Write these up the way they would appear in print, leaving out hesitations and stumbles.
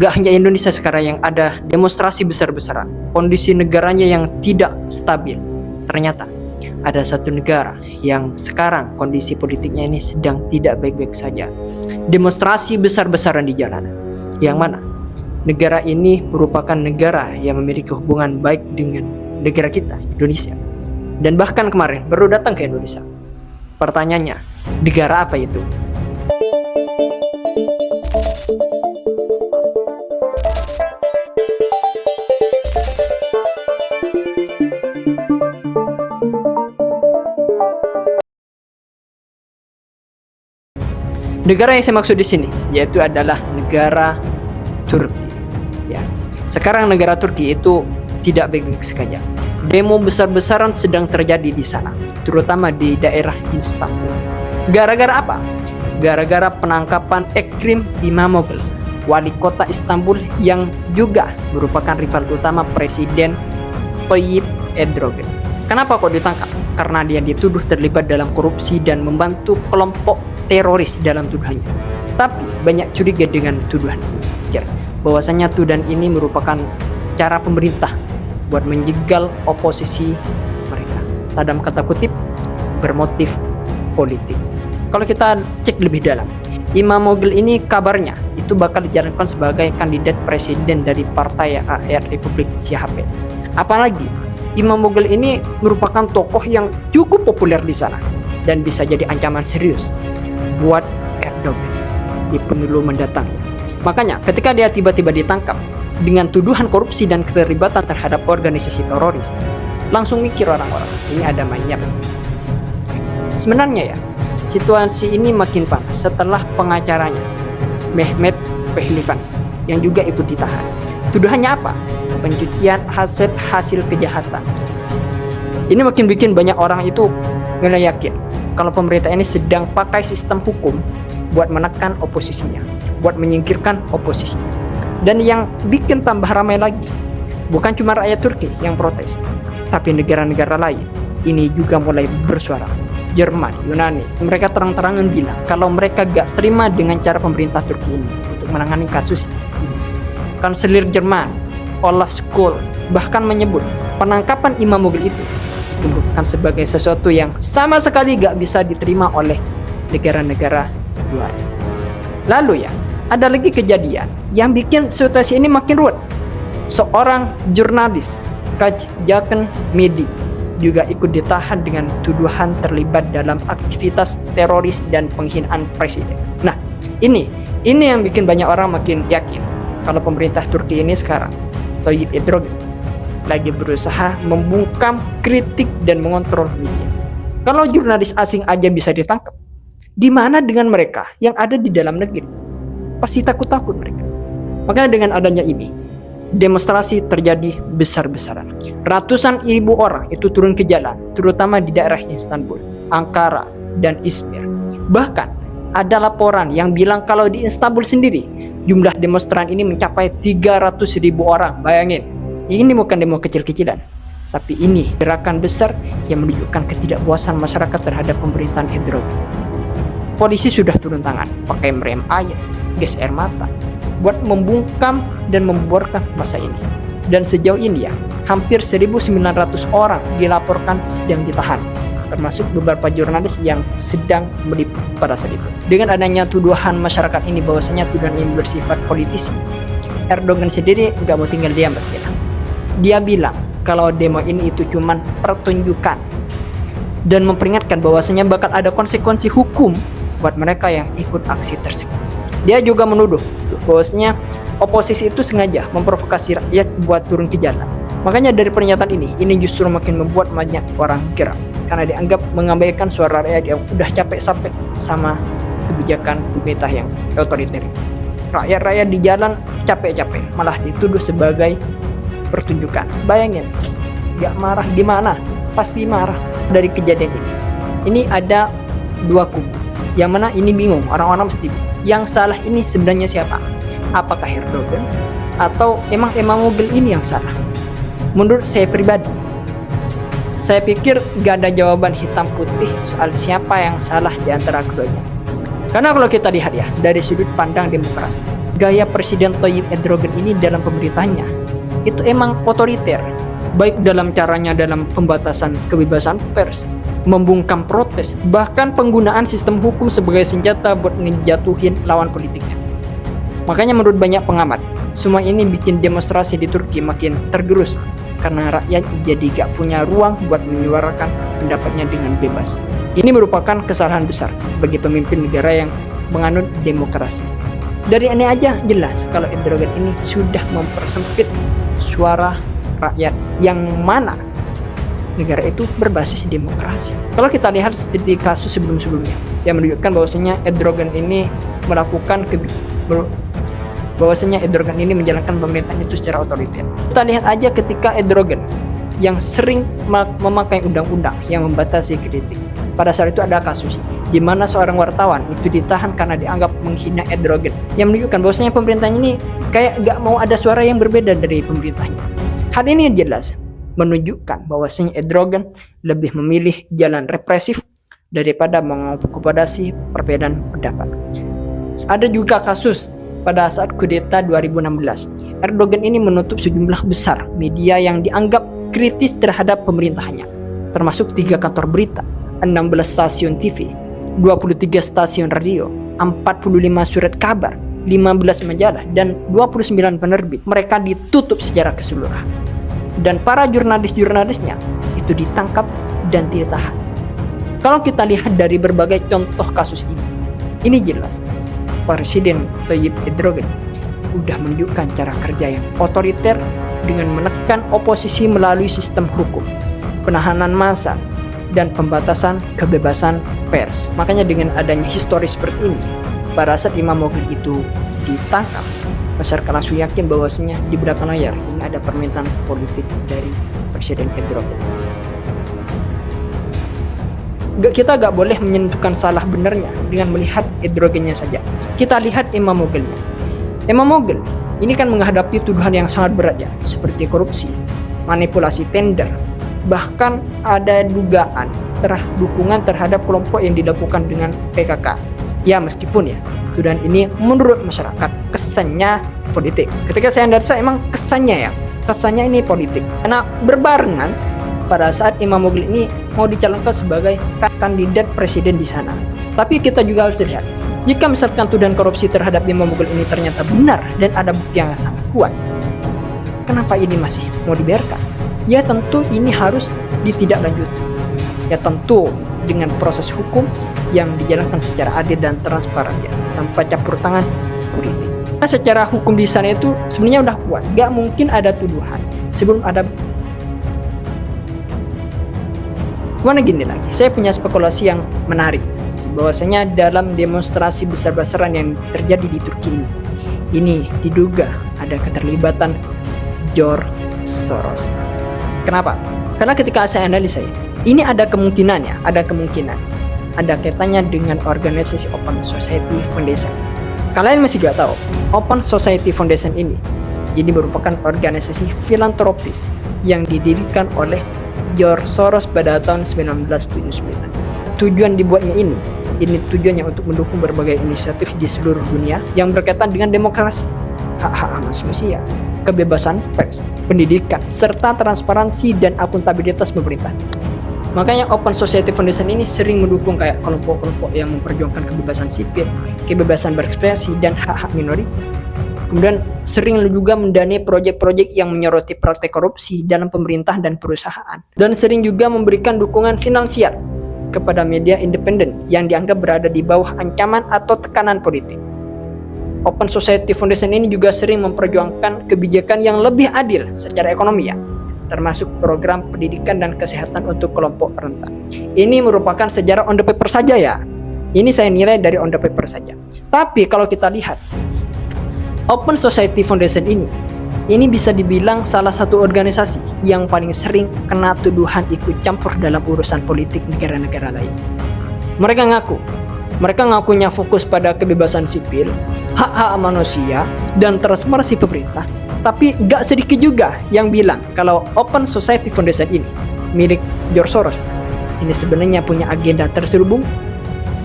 Gak hanya Indonesia sekarang yang ada demonstrasi besar-besaran, kondisi negaranya yang tidak stabil. Ternyata ada satu negara yang sekarang kondisi politiknya ini sedang tidak baik-baik saja. Demonstrasi besar-besaran di jalanan. Yang mana negara ini merupakan negara yang memiliki hubungan baik dengan negara kita, Indonesia. Dan bahkan kemarin baru datang ke Indonesia. Pertanyaannya, negara apa itu? Negara yang saya maksud di sini yaitu adalah negara Turki. Ya. Sekarang negara Turki itu tidak baik-baik saja. Demo besar-besaran sedang terjadi di sana, terutama di daerah Istanbul. Gara-gara apa? Gara-gara penangkapan Ekrem İmamoğlu, wali kota Istanbul yang juga merupakan rival utama Presiden Tayyip Erdogan. Kenapa kok ditangkap? Karena dia dituduh terlibat dalam korupsi dan membantu kelompok teroris dalam tuduhannya. Tapi banyak curiga dengan tuduhan ini. Bahwasanya tuduhan ini merupakan cara pemerintah buat menjegal oposisi mereka. Dalam kata kutip, bermotif politik. Kalau kita cek lebih dalam, İmamoğlu ini kabarnya itu bakal dijalankan sebagai kandidat presiden dari Partai Rakyat Republik CHP. Apalagi İmamoğlu ini merupakan tokoh yang cukup populer di sana dan bisa jadi ancaman serius buat Erdogan di pemilu mendatang. Makanya ketika dia tiba-tiba ditangkap dengan tuduhan korupsi dan keterlibatan terhadap organisasi teroris, langsung mikir orang-orang, ini ada mainnya pasti. Sebenarnya ya, situasi ini makin panas setelah pengacaranya Mehmet Pehlivan yang juga ikut ditahan. Tuduhannya apa? Pencucian hasil kejahatan. Ini makin bikin banyak orang itu mulai yakin kalau pemerintah ini sedang pakai sistem hukum buat menekan oposisinya, buat menyingkirkan oposisinya. Dan yang bikin tambah ramai lagi, bukan cuma rakyat Turki yang protes, tapi negara-negara lain ini juga mulai bersuara. Jerman, Yunani, mereka terang-terangan bilang kalau mereka gak terima dengan cara pemerintah Turki ini untuk menangani kasus ini. Kanselir Jerman, Olaf Scholz, bahkan menyebut penangkapan İmamoğlu itu merupakan sebagai sesuatu yang sama sekali gak bisa diterima oleh negara-negara luar. Lalu ya, ada lagi kejadian yang bikin situasi ini makin ruwet. Seorang jurnalis, Kaj Jaken Medi, juga ikut ditahan dengan tuduhan terlibat dalam aktivitas teroris dan penghinaan presiden. Nah, ini yang bikin banyak orang makin yakin kalau pemerintah Turki ini sekarang, Tayyip Erdogan, lagi berusaha membungkam kritik dan mengontrol media. Kalau jurnalis asing aja bisa ditangkap, di mana dengan mereka yang ada di dalam negeri? Pasti takut-takut mereka. Makanya dengan adanya ini, demonstrasi terjadi besar-besaran. Ratusan ribu orang itu turun ke jalan, terutama di daerah Istanbul, Ankara, dan Izmir. Bahkan ada laporan yang bilang kalau di Istanbul sendiri, jumlah demonstran ini mencapai 300.000 orang. Bayangin, ini bukan demo kecil-kecilan, tapi ini gerakan besar yang menunjukkan ketidakpuasan masyarakat terhadap pemerintahan Erdogan. Polisi sudah turun tangan, pakai merem air, gas air mata, buat membungkam dan membubarkan masa ini. Dan sejauh ini ya, hampir 1.900 orang dilaporkan sedang ditahan, termasuk beberapa jurnalis yang sedang meliput pada saat itu. Dengan adanya tuduhan masyarakat ini bahwasanya tuduhan ini bersifat politisi, Erdogan sendiri nggak mau tinggal diam pastilah. Dia bilang kalau demo ini itu cuman pertunjukan dan memperingatkan bahwasanya bakal ada konsekuensi hukum buat mereka yang ikut aksi tersebut. Dia juga menuduh bahwasanya oposisi itu sengaja memprovokasi rakyat buat turun ke jalan. Makanya dari pernyataan ini justru makin membuat banyak orang geram karena dianggap mengabaikan suara rakyat yang udah capek-capek sama kebijakan pemerintah yang otoriter. Rakyat-rakyat di jalan capek-capek malah dituduh sebagai pertunjukan. Bayangin, gak marah gimana? Pasti marah dari kejadian ini. Ini ada dua kubu, yang mana ini bingung, orang-orang mesti yang salah ini sebenarnya siapa? Apakah Erdogan atau emang İmamoğlu ini yang salah? Menurut saya pribadi, saya pikir gak ada jawaban hitam putih soal siapa yang salah di antara keduanya. Karena kalau kita lihat ya, dari sudut pandang demokrasi, gaya Presiden Tayyip Erdogan ini dalam pemerintahnya itu emang otoriter, baik dalam caranya dalam pembatasan kebebasan pers, membungkam protes, bahkan penggunaan sistem hukum sebagai senjata buat ngejatuhin lawan politiknya. Makanya menurut banyak pengamat, semua ini bikin demonstrasi di Turki makin tergerus karena rakyat jadi gak punya ruang buat menyuarakan pendapatnya dengan bebas. Ini merupakan kesalahan besar bagi pemimpin negara yang menganut demokrasi. Dari ini aja jelas kalau Erdogan ini sudah mempersempit suara rakyat yang mana negara itu berbasis demokrasi. Kalau kita lihat seperti kasus sebelum-sebelumnya yang menunjukkan bahwasanya Erdogan ini Erdogan ini menjalankan pemerintahan itu secara otoriter. Kita lihat aja ketika Erdogan yang sering memakai undang-undang yang membatasi kritik. Pada saat itu ada kasus di mana seorang wartawan itu ditahan karena dianggap menghina Erdogan, yang menunjukkan bahwasanya pemerintahnya ini kayak gak mau ada suara yang berbeda dari pemerintahnya. Hal ini jelas menunjukkan bahwasanya Erdogan lebih memilih jalan represif daripada mengakomodasi perbedaan pendapat. Ada juga kasus pada saat kudeta 2016. Erdogan ini menutup sejumlah besar media yang dianggap kritis terhadap pemerintahannya, termasuk 3 kantor berita, 16 stasiun TV, 23 stasiun radio, 45 surat kabar, 15 majalah, dan 29 penerbit. Mereka ditutup secara keseluruhan. Dan para jurnalis-jurnalisnya itu ditangkap dan ditahan. Kalau kita lihat dari berbagai contoh kasus ini jelas Presiden Tayyip Erdogan udah menunjukkan cara kerja yang otoriter dengan menekan oposisi melalui sistem hukum, penahanan massa, dan pembatasan kebebasan pers. Makanya dengan adanya historis seperti ini, pada saat Imam Mogil itu ditangkap, masyarakat langsung yakin bahwasanya di belakang layar ini ada permintaan politik dari Presiden Erdogan. Kita gak boleh menentukan salah benarnya dengan melihat Erdogannya saja. Kita lihat Imam Mogilnya. Imam Mogil ini kan menghadapi tuduhan yang sangat berat ya, seperti korupsi, manipulasi tender, bahkan ada dugaan dukungan terhadap kelompok yang dilakukan dengan PKK. Ya meskipun ya tuduhan ini menurut masyarakat kesannya politik. Ketika saya analisa emang kesannya ini politik. Karena berbarengan pada saat Imam Mogil ini mau dicalonkan sebagai kandidat presiden di sana. Tapi kita juga harus lihat, jika misalkan tuduhan korupsi terhadap Imam Mogil ini ternyata benar dan ada bukti yang sangat kuat, kenapa ini masih mau dibiarkan? Ya tentu ini harus ditindaklanjuti. Ya tentu dengan proses hukum yang dijalankan secara adil dan transparan ya, tanpa campur tangan politik. Nah, secara hukum di sana itu sebenarnya udah kuat, gak mungkin ada tuduhan sebelum ada. Mana gini lagi, saya punya spekulasi yang menarik bahwasanya dalam demonstrasi besar-besaran yang terjadi di Turki ini diduga ada keterlibatan George Soros. Kenapa? Karena ketika saya analisa ini ada kemungkinan ada kaitannya dengan organisasi Open Society Foundation. Kalian masih gak tahu, Open Society Foundation ini merupakan organisasi filantropis yang didirikan oleh George Soros pada tahun 1979. Tujuan dibuatnya ini tujuannya untuk mendukung berbagai inisiatif di seluruh dunia yang berkaitan dengan demokrasi, hak-hak manusia, kebebasan pers, pendidikan, serta transparansi dan akuntabilitas pemerintah. Makanya Open Society Foundation ini sering mendukung kayak kelompok-kelompok yang memperjuangkan kebebasan sipil, kebebasan berekspresi, dan hak-hak minoritas. Kemudian sering juga mendanai proyek-proyek yang menyoroti praktek korupsi dalam pemerintah dan perusahaan. Dan sering juga memberikan dukungan finansial kepada media independen yang dianggap berada di bawah ancaman atau tekanan politik. Open Society Foundation ini juga sering memperjuangkan kebijakan yang lebih adil secara ekonomi ya, termasuk program pendidikan dan kesehatan untuk kelompok rentan. Ini merupakan sejarah on the paper saja ya. Ini saya nilai dari on the paper saja. Tapi kalau kita lihat Open Society Foundation ini bisa dibilang salah satu organisasi yang paling sering kena tuduhan ikut campur dalam urusan politik negara-negara lain. Mereka ngakunya fokus pada kebebasan sipil, hak-hak manusia, dan transparansi pemerintah. Tapi gak sedikit juga yang bilang kalau Open Society Foundation ini milik George Soros ini sebenarnya punya agenda terselubung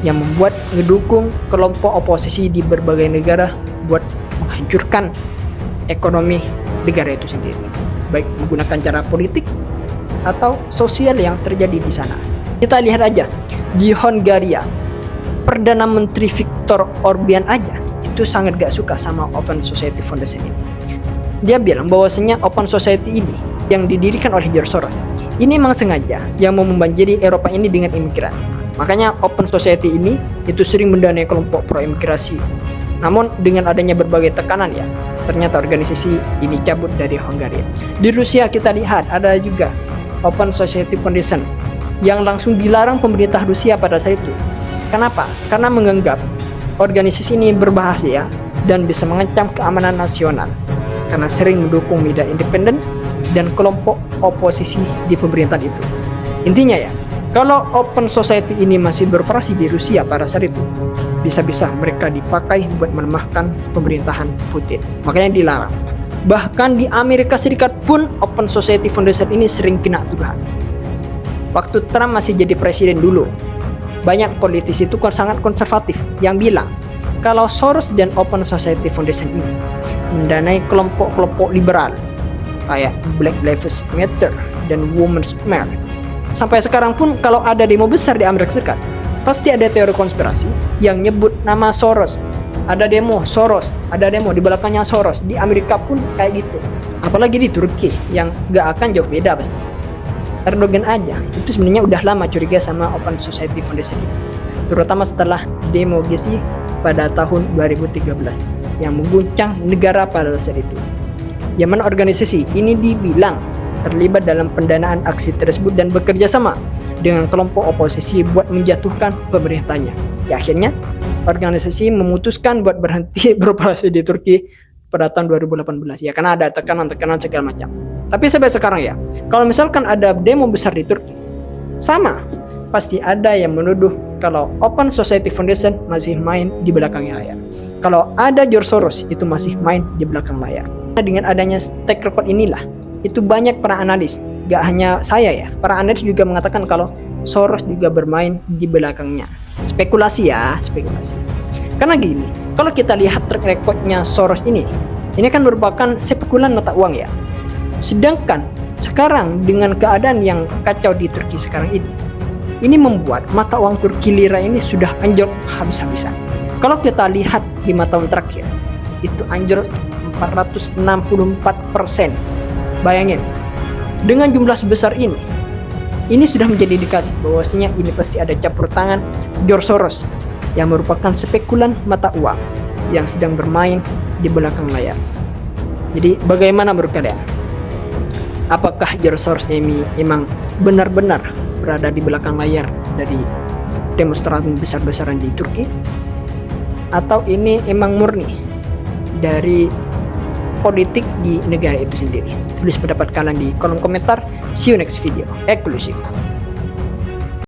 yang membuat ngedukung kelompok oposisi di berbagai negara buat menghancurkan ekonomi negara itu sendiri, baik menggunakan cara politik atau sosial yang terjadi di sana. Kita lihat aja di Hongaria, Perdana Menteri Viktor Orbán aja itu sangat gak suka sama Open Society Foundation ini. Dia bilang bahwasanya Open Society ini yang didirikan oleh George Soros ini memang sengaja yang mau membanjiri Eropa ini dengan imigran. Makanya Open Society ini itu sering mendanai kelompok pro imigrasi. Namun dengan adanya berbagai tekanan ya, ternyata organisasi ini cabut dari Hongaria. Di Rusia kita lihat ada juga Open Society Foundation yang langsung dilarang pemerintah Rusia pada saat itu. Kenapa? Karena menganggap organisasi ini berbahaya dan bisa mengancam keamanan nasional karena sering mendukung media independen dan kelompok oposisi di pemerintahan itu. Intinya ya, kalau Open Society ini masih beroperasi di Rusia pada saat itu, bisa-bisa mereka dipakai buat melemahkan pemerintahan Putin. Makanya dilarang. Bahkan di Amerika Serikat pun Open Society Foundation ini sering kena tuduhan. Waktu Trump masih jadi presiden dulu, banyak politisi itu sangat konservatif yang bilang kalau Soros dan Open Society Foundation ini mendanai kelompok-kelompok liberal kayak Black Lives Matter dan Women's March. Sampai sekarang pun kalau ada demo besar di Amerika Serikat, pasti ada teori konspirasi yang nyebut nama Soros. Ada demo Soros, ada demo di belakangnya Soros. Di Amerika pun kayak gitu. Apalagi di Turki yang gak akan jauh beda pasti. Erdogan aja itu sebenarnya udah lama curiga sama Open Society Foundation ini, terutama setelah demo Gezi pada tahun 2013 yang mengguncang negara pada saat itu. Yang mana organisasi ini dibilang terlibat dalam pendanaan aksi tersebut dan bekerja sama dengan kelompok oposisi buat menjatuhkan pemerintahnya. Ya, akhirnya organisasi memutuskan buat berhenti beroperasi di Turki pada tahun 2018 ya, karena ada tekanan-tekanan segala macam. Tapi sampai sekarang ya, kalau misalkan ada demo besar di Turki, sama pasti ada yang menuduh kalau Open Society Foundation masih main di belakang layar. Kalau ada George Soros itu masih main di belakang layar. Dengan adanya track record inilah, itu banyak para analis, gak hanya saya ya, para analis juga mengatakan kalau Soros juga bermain di belakangnya. Spekulasi ya, spekulasi. Karena gini, kalau kita lihat track recordnya Soros ini kan merupakan spekulan mata uang ya. Sedangkan sekarang dengan keadaan yang kacau di Turki sekarang ini membuat mata uang Turki lira ini sudah anjlok habis-habisan. Kalau kita lihat 5 tahun terakhir, itu anjlok 464%. Bayangin, dengan jumlah sebesar ini sudah menjadi indikasi bahwasanya ini pasti ada campur tangan George Soros yang merupakan spekulan mata uang yang sedang bermain di belakang layar. Jadi bagaimana menurut kalian? Apakah George Soros ini memang benar-benar berada di belakang layar dari demonstrasi besar-besaran di Turki? Atau ini emang murni dari politik di negara itu sendiri? Tulis pendapat kalian di kolom komentar. See you next video. Eksklusif.